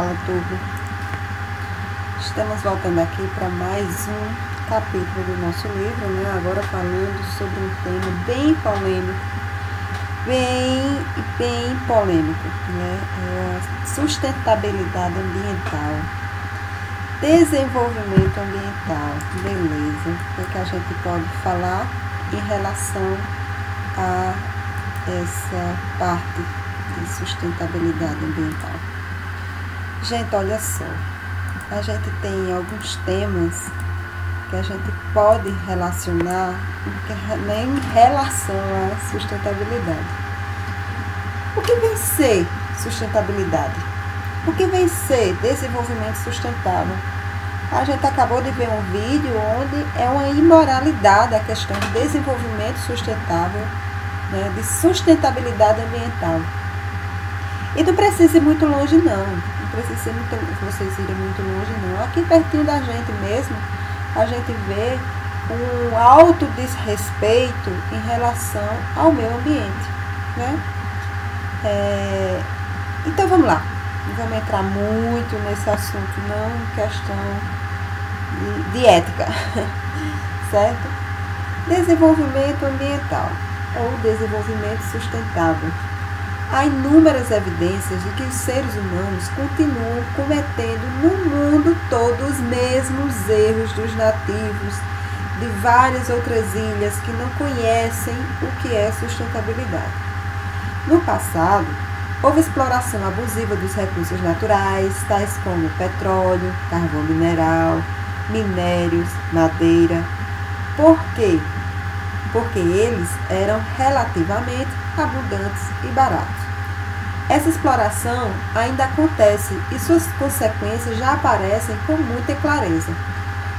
Fala Tudo. Estamos voltando aqui para mais um capítulo do nosso livro, né? Agora falando sobre um tema bem polêmico, bem polêmico, né? É a sustentabilidade ambiental, desenvolvimento ambiental, beleza? O que a gente pode falar em relação a essa parte de sustentabilidade ambiental? Gente, olha só, a gente tem alguns temas que a gente pode relacionar em relação à sustentabilidade. O que vem ser sustentabilidade? O que vem ser desenvolvimento sustentável? A gente acabou de ver um vídeo onde é uma imoralidade a questão de desenvolvimento sustentável, né, de sustentabilidade ambiental. E não precisa ir muito longe, não. Não precisa ser vocês irem muito longe, não. Aqui pertinho da gente mesmo, a gente vê um alto desrespeito em relação ao meio ambiente, né? Então vamos lá. Não vamos entrar muito nesse assunto, não, questão de ética, certo? Desenvolvimento ambiental ou desenvolvimento sustentável. Há inúmeras evidências de que os seres humanos continuam cometendo no mundo todo os mesmos erros dos nativos de várias outras ilhas que não conhecem o que é sustentabilidade. No passado, houve exploração abusiva dos recursos naturais, tais como petróleo, carvão mineral, minérios, madeira. Por quê? Porque eles eram relativamente abundantes e baratos. Essa exploração ainda acontece e suas consequências já aparecem com muita clareza.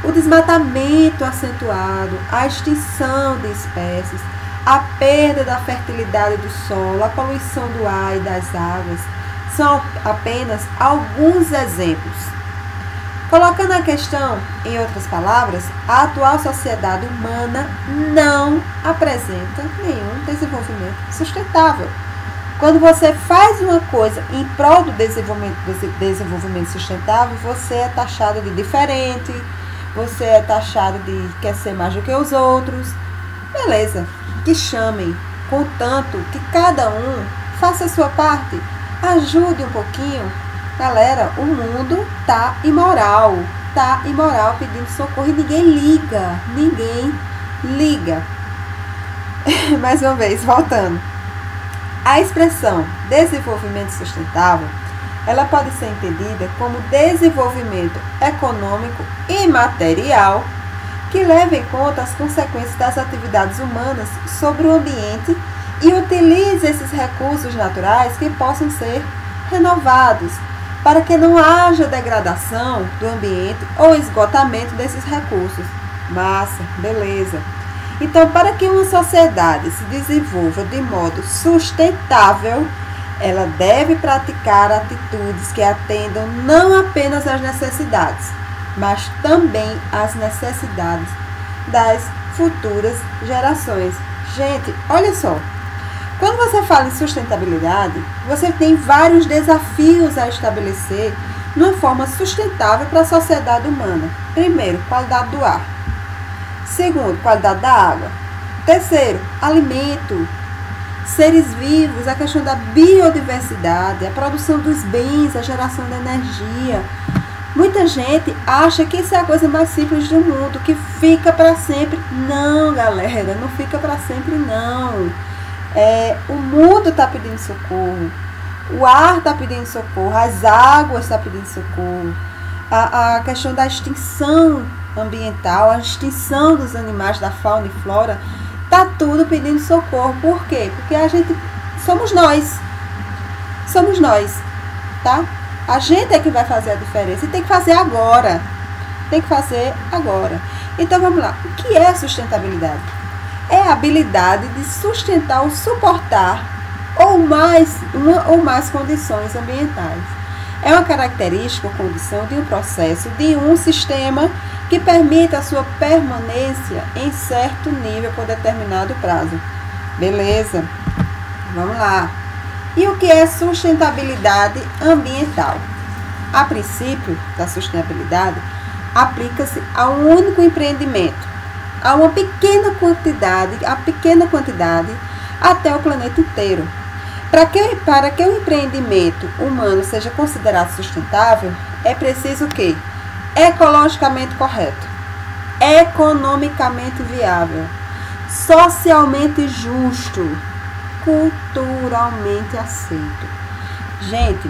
O desmatamento acentuado, a extinção de espécies, a perda da fertilidade do solo, a poluição do ar e das águas são apenas alguns exemplos. Colocando a questão em outras palavras, a atual sociedade humana não apresenta nenhum desenvolvimento sustentável. Quando você faz uma coisa em prol do desenvolvimento sustentável, você é taxado de diferente, você é taxado de quer ser mais do que os outros. Beleza, que chamem, contanto que cada um faça a sua parte, ajude um pouquinho. Galera, o mundo tá imoral pedindo socorro e ninguém liga. Mais uma vez, voltando. A expressão desenvolvimento sustentável, ela pode ser entendida como desenvolvimento econômico e material que leva em conta as consequências das atividades humanas sobre o ambiente e utiliza esses recursos naturais que possam ser renovados, para que não haja degradação do ambiente ou esgotamento desses recursos. Massa, beleza. Então, para que uma sociedade se desenvolva de modo sustentável, ela deve praticar atitudes que atendam não apenas às necessidades, mas também às necessidades das futuras gerações. Gente, olha só. Quando você fala em sustentabilidade, você tem vários desafios a estabelecer de uma forma sustentável para a sociedade humana. Primeiro, qualidade do ar. Segundo, qualidade da água. Terceiro, alimento. Seres vivos, a questão da biodiversidade, a produção dos bens, a geração de energia. Muita gente acha que isso é a coisa mais simples do mundo, que fica para sempre. Não, galera, não fica para sempre, não. O mundo está pedindo socorro, o ar está pedindo socorro, as águas estão pedindo socorro, a questão da extinção ambiental, a extinção dos animais, da fauna e flora, está tudo pedindo socorro. Por quê? Porque a gente, somos nós, tá? A gente é que vai fazer a diferença e tem que fazer agora, Então vamos lá, o que é sustentabilidade? É a habilidade de sustentar ou suportar uma ou mais condições ambientais. É uma característica ou condição de um processo, de um sistema que permita a sua permanência em certo nível por determinado prazo. Beleza? Vamos lá. E o que é sustentabilidade ambiental? A princípio da sustentabilidade, aplica-se a um único empreendimento, a uma pequena quantidade, até o planeta inteiro. Para que o empreendimento humano seja considerado sustentável, é preciso que ecologicamente correto, economicamente viável, socialmente justo, culturalmente aceito. Gente,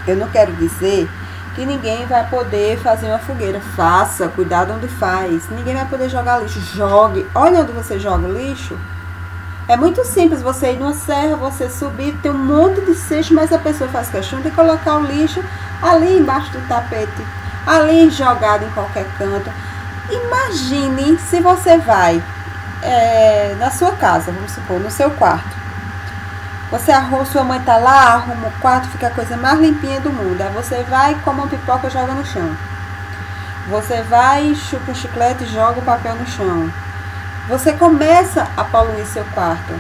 eu não quero dizer que ninguém vai poder fazer uma fogueira. Faça, cuidado onde faz. Ninguém vai poder jogar lixo. Jogue. Olha onde você joga o lixo. É muito simples você ir numa serra, você subir, tem um monte de cesto, mas a pessoa faz questão de colocar o lixo ali embaixo do tapete, ali jogado em qualquer canto. Imagine se você vai na sua casa, vamos supor, no seu quarto. Você arruma, sua mãe tá lá, arruma o quarto, fica a coisa mais limpinha do mundo. Aí você vai, come uma pipoca e joga no chão. Você vai, chupa um chiclete e joga o papel no chão. Você começa a poluir seu quarto.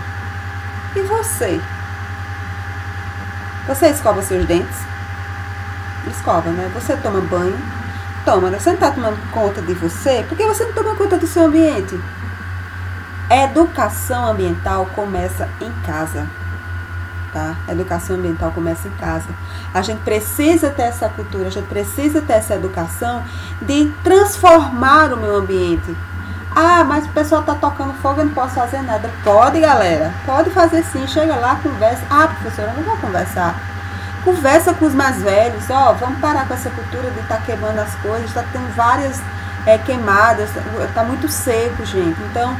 E você? Você escova seus dentes? Escova, né? Você toma banho? Toma, né? Você não está tomando conta de você? Por que você não toma conta do seu ambiente? A educação ambiental começa em casa. Tá? A educação ambiental começa em casa. A gente precisa ter essa cultura, a gente precisa ter essa educação de transformar o meio ambiente. Ah, mas o pessoal está tocando fogo, eu não posso fazer nada. Pode, galera. Pode fazer sim. Chega lá, conversa. Ah, professora, eu não vou conversar. Conversa com os mais velhos. Ó, vamos parar com essa cultura de estar queimando as coisas. Está tendo várias queimadas. Está muito seco, gente. Então,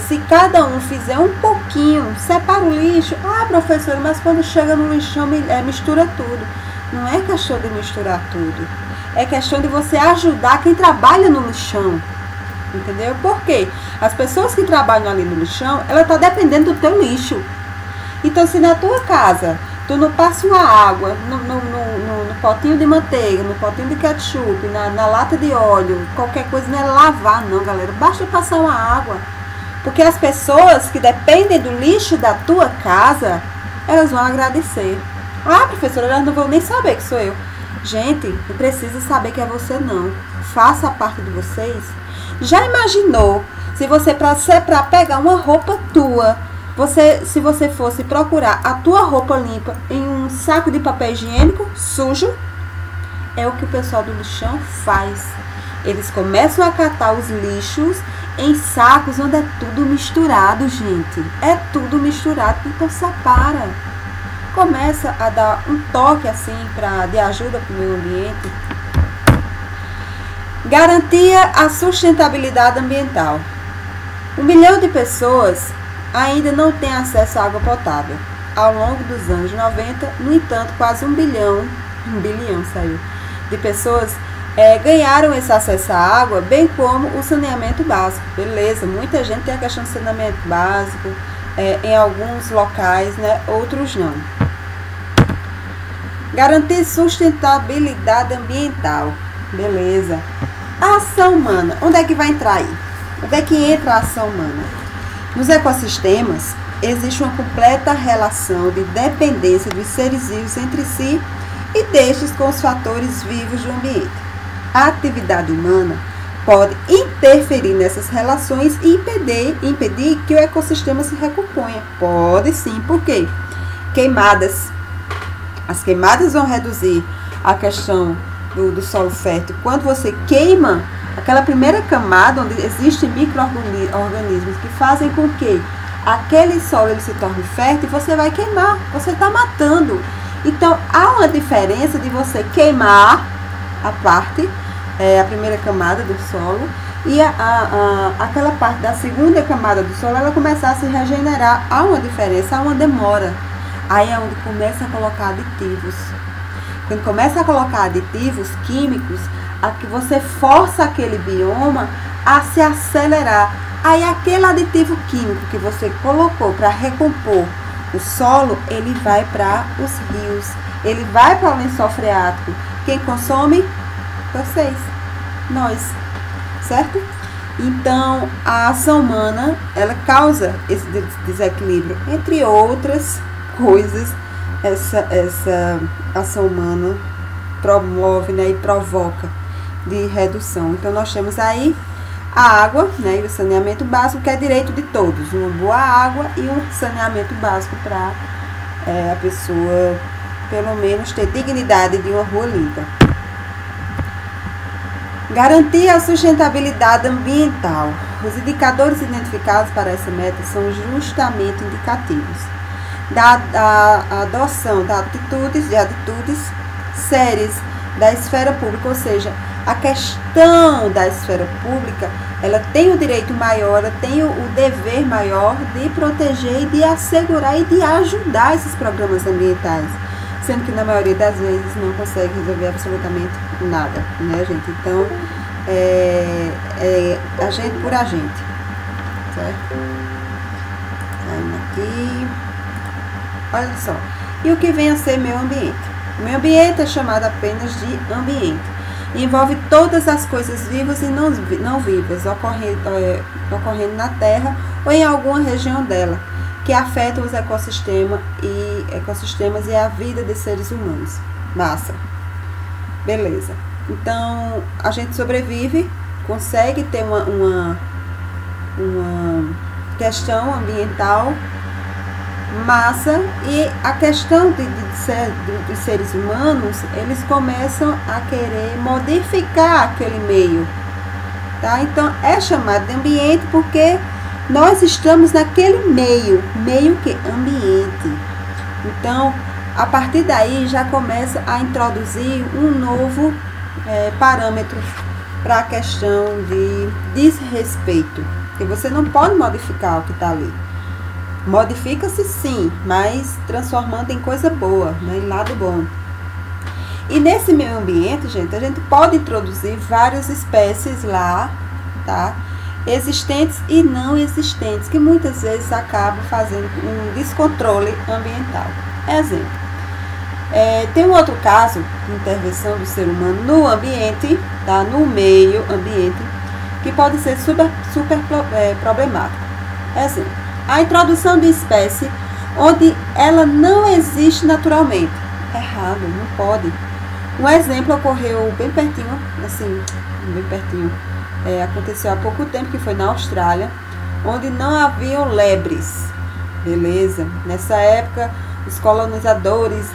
se cada um fizer um pouquinho, separa o lixo. Ah, professora, mas quando chega no lixão, mistura tudo. Não é questão de misturar tudo. É questão de você ajudar quem trabalha no lixão. Entendeu? Por quê? As pessoas que trabalham ali no lixão, ela está dependendo do teu lixo. Então, se na tua casa, tu não passa uma água no potinho de manteiga, no potinho de ketchup, na lata de óleo, qualquer coisa, não é lavar não, galera. Basta passar uma água. Porque as pessoas que dependem do lixo da tua casa, elas vão agradecer. Ah, professora, elas não vão nem saber que sou eu. Gente, não precisa saber que é você não. Faça a parte de vocês. Já imaginou se você, para pegar uma roupa tua, se você fosse procurar a tua roupa limpa em um saco de papel higiênico sujo? É o que o pessoal do lixão faz. Eles começam a catar os lixos em sacos onde é tudo misturado, gente. É tudo misturado, então separa. Começa a dar um toque assim de ajuda para o meio ambiente. Garantia a sustentabilidade ambiental. 1 milhão de pessoas ainda não têm acesso à água potável. Ao longo dos anos 90, no entanto, quase 1 bilhão de pessoas ganharam esse acesso à água, bem como o saneamento básico. Beleza, muita gente tem a questão do saneamento básico, em alguns locais, né? Outros não. Garantir sustentabilidade ambiental. Beleza. A ação humana, onde é que vai entrar aí? Onde é que entra a ação humana? Nos ecossistemas, existe uma completa relação de dependência dos seres vivos entre si e destes com os fatores vivos do ambiente. A atividade humana pode interferir nessas relações e impedir que o ecossistema se recomponha. Pode sim, por quê? Queimadas. As queimadas vão reduzir a questão do solo fértil. Quando você queima aquela primeira camada onde existem micro-organismos que fazem com que aquele solo ele se torne fértil, você vai queimar, você está matando. Então há uma diferença de você queimar a primeira camada do solo e aquela parte da segunda camada do solo ela começar a se regenerar. Há uma diferença, há uma demora. Aí é onde começa a colocar aditivos. Quando começa a colocar aditivos químicos, que você força aquele bioma a se acelerar. Aí aquele aditivo químico que você colocou para recompor o solo, ele vai para os rios, ele vai para o lençol freático. Quem consome? Vocês, nós, certo? Então, a ação humana, ela causa esse desequilíbrio, entre outras coisas. Essa ação humana promove, né, e provoca de redução. Então, nós temos aí a água, né, e o saneamento básico, que é direito de todos, uma boa água e um saneamento básico para a pessoa, pelo menos, ter dignidade de uma rua limpa. Garantir a sustentabilidade ambiental. Os indicadores identificados para essa meta são justamente indicativos da adoção de atitudes sérias da esfera pública, ou seja, a questão da esfera pública, ela tem o direito maior, ela tem o dever maior de proteger e de assegurar e de ajudar esses programas ambientais, sendo que na maioria das vezes não consegue resolver absolutamente nada, né, gente? Então, agente por agente, certo? Saindo aqui, olha só. E o que vem a ser meio ambiente? O meio ambiente é chamado apenas de ambiente. Envolve todas as coisas vivas e não vivas ocorrendo na Terra ou em alguma região dela, que afetam os ecossistemas e a vida de seres humanos. Massa. Beleza. Então, a gente sobrevive, consegue ter uma questão ambiental massa, e a questão dos seres humanos, eles começam a querer modificar aquele meio, tá? Então, é chamado de ambiente porque nós estamos naquele meio que ambiente. Então, a partir daí já começa a introduzir um novo parâmetro para a questão de desrespeito, que você não pode modificar o que está ali. Modifica-se sim, mas transformando em coisa boa, né, em lado bom. E nesse meio ambiente, gente, a gente pode introduzir várias espécies lá, tá? Existentes e não existentes, que muitas vezes acabam fazendo um descontrole ambiental. Exemplo. Tem um outro caso de intervenção do ser humano no ambiente, tá? No meio ambiente, que pode ser super problemático. Exemplo. A introdução de espécie onde ela não existe naturalmente. Errado, não pode. Um exemplo ocorreu bem pertinho, aconteceu há pouco tempo, que foi na Austrália, onde não haviam lebres. Beleza? Nessa época, os colonizadores,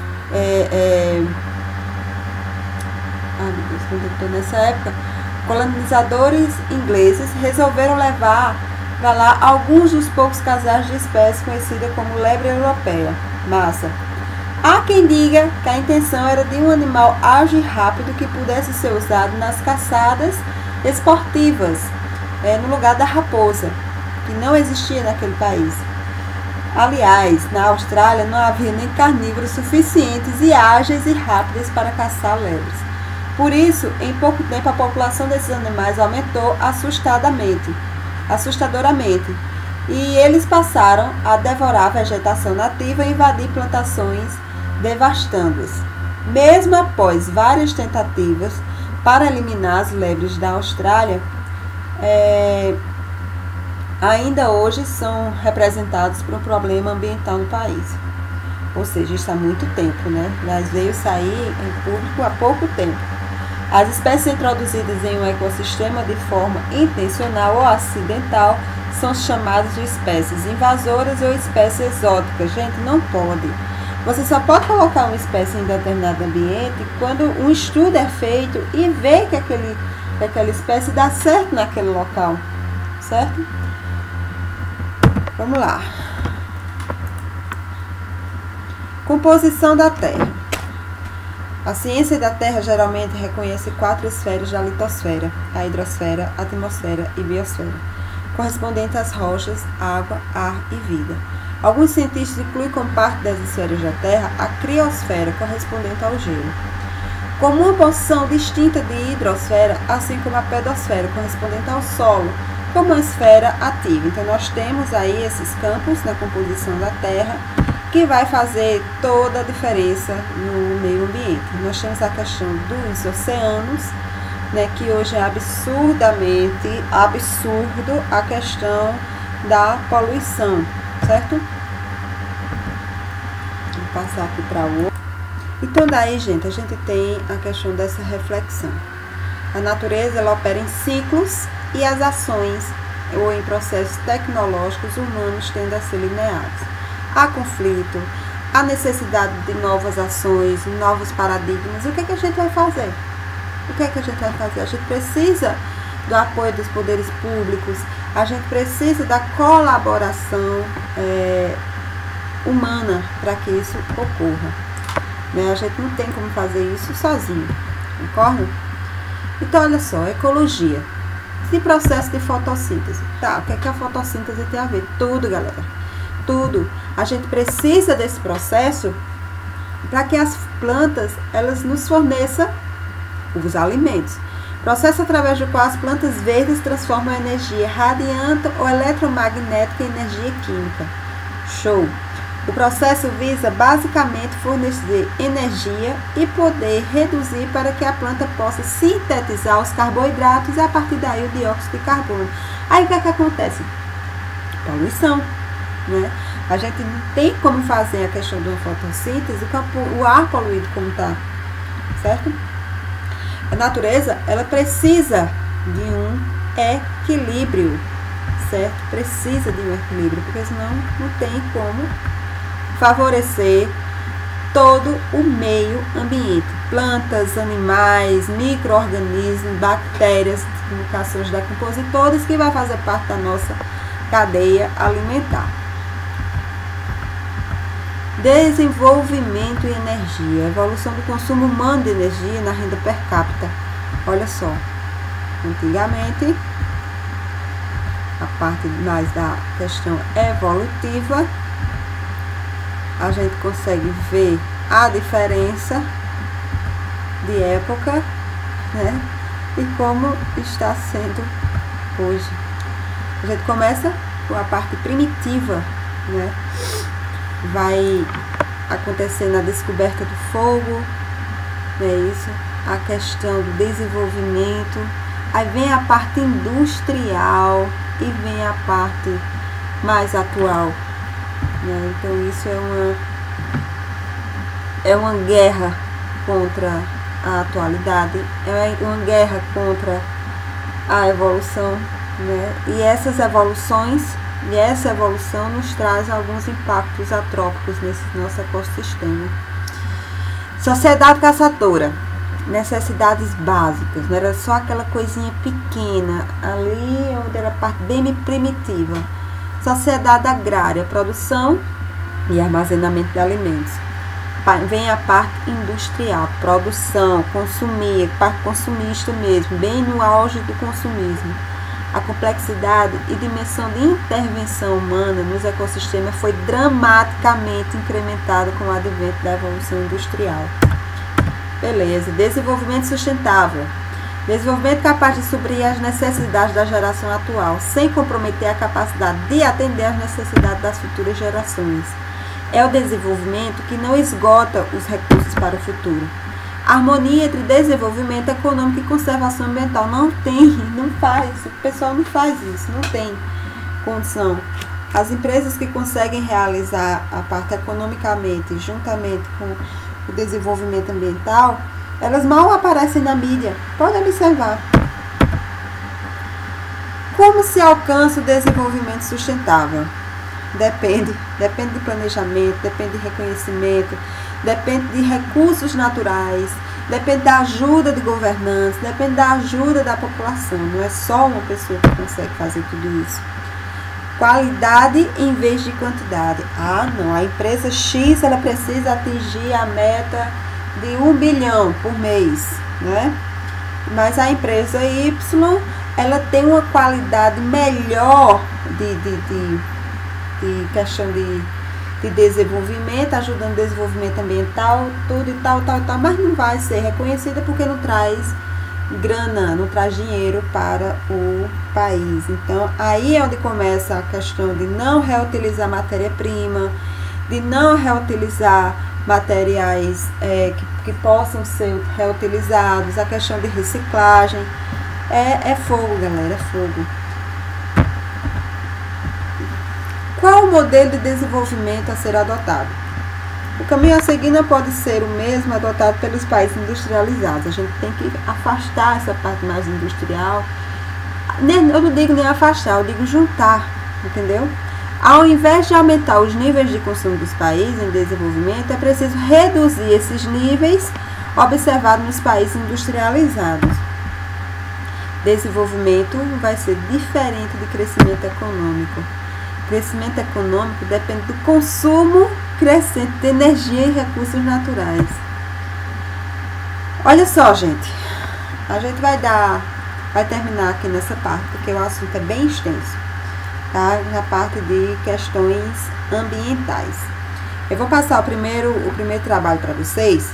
colonizadores ingleses resolveram levar para lá alguns dos poucos casais de espécies conhecidas como lebre europeia. Massa. Há quem diga que a intenção era de um animal ágil e rápido que pudesse ser usado nas caçadas esportivas, no lugar da raposa, que não existia naquele país. Aliás, na Austrália não havia nem carnívoros suficientes e ágeis e rápidos para caçar lebres. Por isso, em pouco tempo, a população desses animais aumentou assustadoramente. E eles passaram a devorar a vegetação nativa e invadir plantações, devastando-as. Mesmo após várias tentativas para eliminar as lebres da Austrália, ainda hoje são representados por um problema ambiental no país. Ou seja, isso há muito tempo, né? Mas veio sair em público há pouco tempo. As espécies introduzidas em um ecossistema de forma intencional ou acidental são chamadas de espécies invasoras ou espécies exóticas. Gente, não pode. Você só pode colocar uma espécie em determinado ambiente quando um estudo é feito e vê que aquela espécie dá certo naquele local, certo? Vamos lá. Composição da Terra. A ciência da Terra geralmente reconhece 4 esferas da litosfera: a hidrosfera, a atmosfera e biosfera, correspondentes às rochas, água, ar e vida. Alguns cientistas incluem como parte das esferas da Terra a criosfera, correspondente ao gelo, como uma porção distinta de hidrosfera, assim como a pedosfera, correspondente ao solo, como uma esfera ativa. Então, nós temos aí esses campos na composição da Terra, que vai fazer toda a diferença no meio ambiente. Nós temos a questão dos oceanos, né, que hoje é absurdamente absurdo a questão da poluição, certo? Vou passar aqui para o outro. Então daí, gente, a gente tem a questão dessa reflexão. A natureza, ela opera em ciclos e as ações ou em processos tecnológicos humanos tendem a ser lineares. Há conflito, há necessidade de novas ações, novos paradigmas. O que é que a gente vai fazer? O que é que a gente vai fazer? A gente precisa do apoio dos poderes públicos, a gente precisa da colaboração humana para que isso ocorra. Né? A gente não tem como fazer isso sozinho, concorda? Então, olha só, ecologia. Esse processo de fotossíntese. Tá, o que é que a fotossíntese tem a ver? Tudo, galera. Tudo. A gente precisa desse processo para que as plantas, elas nos forneçam os alimentos. Processo através do qual as plantas verdes transformam a energia radiante ou eletromagnética em energia química. Show! O processo visa basicamente fornecer energia e poder reduzir para que a planta possa sintetizar os carboidratos e a partir daí o dióxido de carbono. Aí o que é que acontece? Poluição, né? A gente não tem como fazer a questão da fotossíntese com o ar poluído como está, certo? A natureza, ela precisa de um equilíbrio, certo? Precisa de um equilíbrio, porque senão não tem como favorecer todo o meio ambiente. Plantas, animais, micro-organismos, bactérias, comunicações decompositores, que vai fazer parte da nossa cadeia alimentar. Desenvolvimento e energia. Evolução do consumo humano de energia na renda per capita. Olha só, antigamente, a parte mais da questão evolutiva, a gente consegue ver a diferença de época, né? E como está sendo hoje. A gente começa com a parte primitiva, né? Vai acontecer na descoberta do fogo, né? Isso, a questão do desenvolvimento, aí vem a parte industrial e vem a parte mais atual. Então isso é uma guerra contra a atualidade, é uma guerra contra a evolução, né? E essas evoluções, e essa evolução nos traz alguns impactos antrópicos nesse nosso ecossistema. Sociedade caçadora, necessidades básicas, não era só aquela coisinha pequena, ali onde era a parte bem primitiva. Sociedade agrária, produção e armazenamento de alimentos. Vem a parte industrial, produção, consumir, parte consumista mesmo, bem no auge do consumismo. A complexidade e dimensão de intervenção humana nos ecossistemas foi dramaticamente incrementada com o advento da evolução industrial. Beleza, desenvolvimento sustentável. Desenvolvimento capaz de suprir as necessidades da geração atual, sem comprometer a capacidade de atender às necessidades das futuras gerações. É o desenvolvimento que não esgota os recursos para o futuro. Harmonia entre desenvolvimento econômico e conservação ambiental. Não tem, não faz, o pessoal não faz isso, não tem condição. As empresas que conseguem realizar a parte economicamente, juntamente com o desenvolvimento ambiental, elas mal aparecem na mídia. Pode observar. Como se alcança o desenvolvimento sustentável? Depende de planejamento, depende de reconhecimento, depende de recursos naturais, depende da ajuda de governantes, depende da ajuda da população. Não é só uma pessoa que consegue fazer tudo isso. Qualidade em vez de quantidade. Ah, não, a empresa X, ela precisa atingir a meta de 1 bilhão por mês, né? Mas a empresa Y, ela tem uma qualidade melhor de questão de desenvolvimento, ajudando o desenvolvimento ambiental, tudo e tal, mas não vai ser reconhecida porque não traz grana, não traz dinheiro para o país. Então, aí é onde começa a questão de não reutilizar matéria-prima, de não reutilizar materiais que possam ser reutilizados, a questão de reciclagem. É fogo, galera, é fogo. Qual o modelo de desenvolvimento a ser adotado? O caminho a seguir não pode ser o mesmo adotado pelos países industrializados. A gente tem que afastar essa parte mais industrial. Eu não digo nem afastar, eu digo juntar, entendeu? Ao invés de aumentar os níveis de consumo dos países em desenvolvimento, é preciso reduzir esses níveis observados nos países industrializados. Desenvolvimento vai ser diferente de crescimento econômico. Crescimento econômico depende do consumo crescente de energia e recursos naturais. Olha só, gente. A gente vai terminar aqui nessa parte, porque o assunto é bem extenso, tá? Na parte de questões ambientais. Eu vou passar o primeiro trabalho para vocês,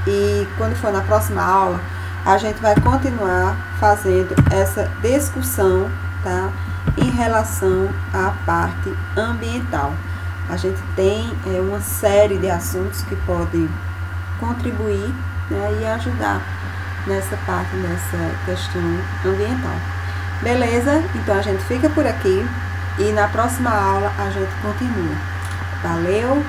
e quando for na próxima aula, a gente vai continuar fazendo essa discussão, tá? Em relação à parte ambiental. A gente tem uma série de assuntos que podem contribuir, né, e ajudar nessa parte, nessa questão ambiental. Beleza? Então a gente fica por aqui e na próxima aula a gente continua. Valeu!